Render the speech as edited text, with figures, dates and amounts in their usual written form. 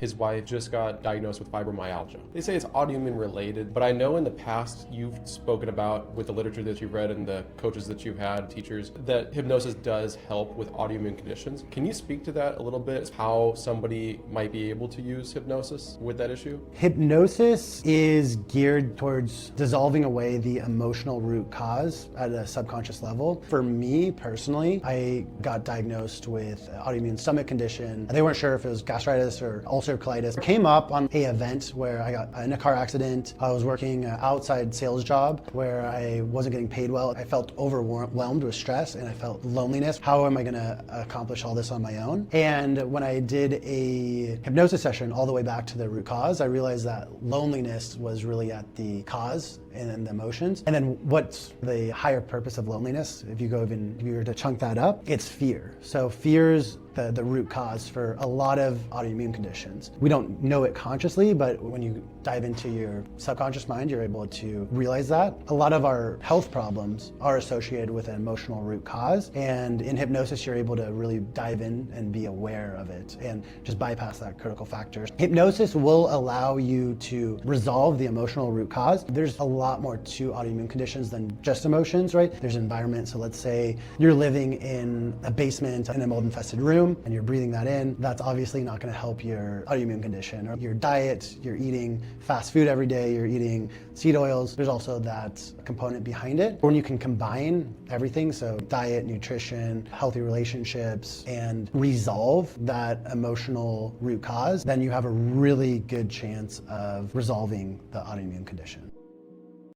His wife just got diagnosed with fibromyalgia. They say it's autoimmune related, but I know in the past you've spoken about, with the literature that you've read and the coaches that you've had, teachers, that hypnosis does help with autoimmune conditions. Can you speak to that a little bit, how somebody might be able to use hypnosis with that issue? Hypnosis is geared towards dissolving away the emotional root cause at a subconscious level. For me personally, I got diagnosed with autoimmune stomach condition. They weren't sure if it was gastritis or ulcerative colitis. It came up on an event where I got in a car accident. I was working an outside sales job where I wasn't getting paid well. I felt overwhelmed with stress and I felt loneliness. How am I going to accomplish all this on my own? And when I did a hypnosis session all the way back to the root cause, I realized that loneliness was really at the cause and the emotions. And then what's the higher purpose of loneliness? If you were to chunk that up, it's fear. So fear's the root cause for a lot of autoimmune conditions. We don't know it consciously, but when you dive into your subconscious mind, you're able to realize that. A lot of our health problems are associated with an emotional root cause. And in hypnosis, you're able to really dive in and be aware of it and just bypass that critical factor. Hypnosis will allow you to resolve the emotional root cause. There's a lot more to autoimmune conditions than just emotions, right? There's environment. So let's say you're living in a basement in a mold-infested room and you're breathing that in. That's obviously not going to help your autoimmune condition. Or your diet, you're eating fast food every day, you're eating seed oils. There's also that component behind it. When you can combine everything, so diet, nutrition, healthy relationships, and resolve that emotional root cause, then you have a really good chance of resolving the autoimmune condition.